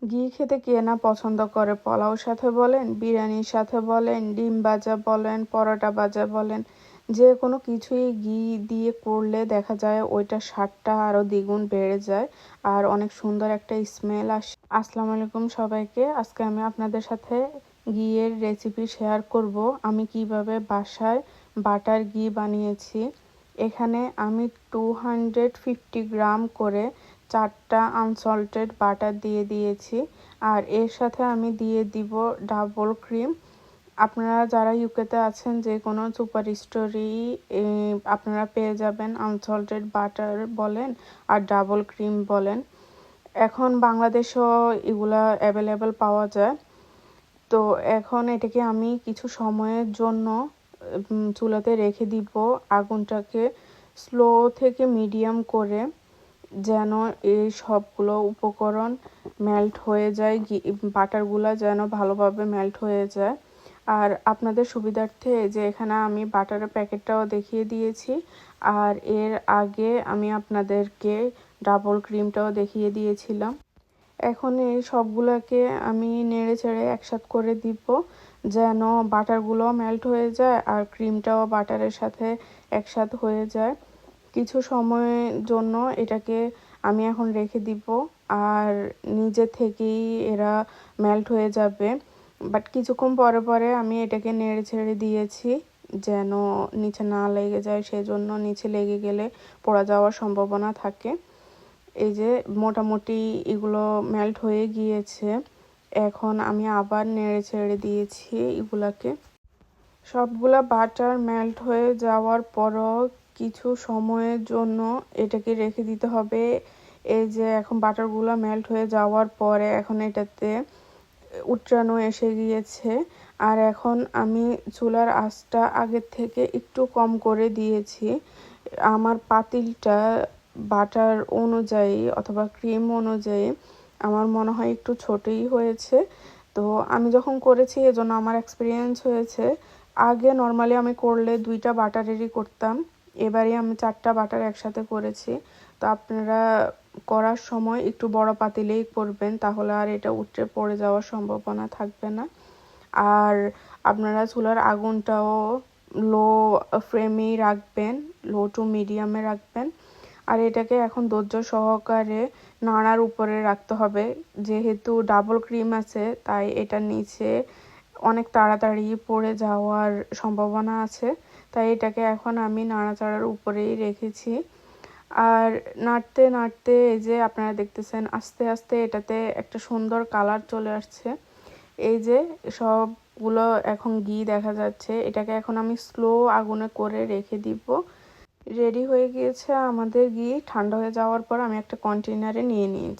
ঘি খেতে কে না পছন্দ করে? পোলাওর সাথে বলেন, বিরিয়ানির সাথে বলেন, ডিম ভাজা বলেন, পরোটা ভাজা বলেন, যে কোনো কিছুই ঘি দিয়ে করলে দেখা যায় ওইটার স্বাদটা আরও দ্বিগুণ বেড়ে যায় আর অনেক সুন্দর একটা স্মেল আসে। আসসালামু আলাইকুম সবাইকে। আজকে আমি আপনাদের সাথে ঘিয়ের রেসিপি শেয়ার করব। আমি কিভাবে বাসায় বাটার ঘি বানিয়েছি। এখানে আমি 250 গ্রাম করে 4টা আনসল্টেড বাটার দিয়ে দিয়েছি। আর এর সাথে আমি দিয়ে দিব ডাবল ক্রিম। আপনারা যারা ইউকেতে আছেন যে কোনো সুপার স্টোরেই আপনারা পেয়ে যাবেন আনসল্টেড বাটার বলেন আর ডাবল ক্রিম বলেন। এখন বাংলাদেশেও এগুলা অ্যাভেলেবেল পাওয়া যায়। তো এখন এটাকে আমি কিছু সময়ের জন্য চুলাতে রেখে দিব, আগুনটাকে স্লো থেকে মিডিয়াম করে, যেন এই সবগুলো উপকরণ মেল্ট হয়ে যায়, বাটারগুলো যেন ভালোভাবে মেল্ট হয়ে যায়। আর আপনাদের সুবিধার্থে যে এখানে আমি বাটারের প্যাকেটটাও দেখিয়ে দিয়েছি, আর এর আগে আমি আপনাদেরকে ডাবল ক্রিমটাও দেখিয়ে দিয়েছিলাম। এখন এই সবগুলোকে আমি নেড়ে চেড়ে একসাথে করে দিব, যেন বাটারগুলো মেল্ট হয়ে যায় আর ক্রিমটাও বাটারের সাথে একসাথে হয়ে যায়। কিছু সময়ের জন্য এটাকে আমি এখন রেখে দিব, আর নিজে থেকেই এরা মেল্ট হয়ে যাবে। বাট কিছুক্ষণ পরে পরে আমি এটাকে নেড়ে ছেড়ে দিয়েছি, যেন নিচে না লেগে যায়, সেজন্য নিচে লেগে গেলে পড়ে যাওয়ার সম্ভাবনা থাকে। এই যে মোটামুটি এগুলো মেল্ট হয়ে গিয়েছে। এখন আমি আবার নেড়ে ছেড়ে দিয়েছি এগুলাকে। সবগুলা বাটার মেল্ট হয়ে যাওয়ার পরও কিছু সময়ের জন্য এটাকে রেখে দিতে হবে। এই যে এখন বাটারগুলো মেল্ট হয়ে যাওয়ার পরে এখন এটাতে উচ্চারণ এসে গিয়েছে। আর এখন আমি চুলার আঁচটা আগের থেকে একটু কম করে দিয়েছি। আমার পাতিলটা বাটার অনুযায়ী অথবা ক্রিম অনুযায়ী আমার মনে হয় একটু ছোটই হয়েছে। তো আমি যখন করেছি এজন্য আমার এক্সপিরিয়েন্স হয়েছে। আগে নর্মালি আমি করলে 2টা বাটারেরই করতাম, এবারে আমি 4টা বাটার একসাথে করেছি। তো আপনারা করার সময় একটু বড় পাতিলেই করবেন, তাহলে আর এটা উঠে পড়ে যাওয়ার সম্ভাবনা থাকবে না। আর আপনারা চুলার আগুনটাও লো ফ্লেমেই রাখবেন, লো টু মিডিয়ামে রাখবেন। আর এটাকে এখন ধৈর্য সহকারে নাড়ার উপরে রাখতে হবে। যেহেতু ডাবল ক্রিম আছে তাই এটা নিচে অনেক তাড়াতাড়ি পড়ে যাওয়ার সম্ভাবনা আছে। তাই এটাকে এখন আমি নাড়াচাড়ার উপরেই রেখেছি। আর নাড়তে নাড়তে এই যে আপনারা দেখতেছেন আস্তে আস্তে এটাতে একটা সুন্দর কালার চলে আসছে। এই যে সবগুলো এখন ঘি দেখা যাচ্ছে। এটাকে এখন আমি স্লো আগুনে করে রেখে দিব। রেডি হয়ে গিয়েছে আমাদের ঘি। ঠান্ডা হয়ে যাওয়ার পর আমি একটা কন্টেনারে নিয়ে নিয়েছি।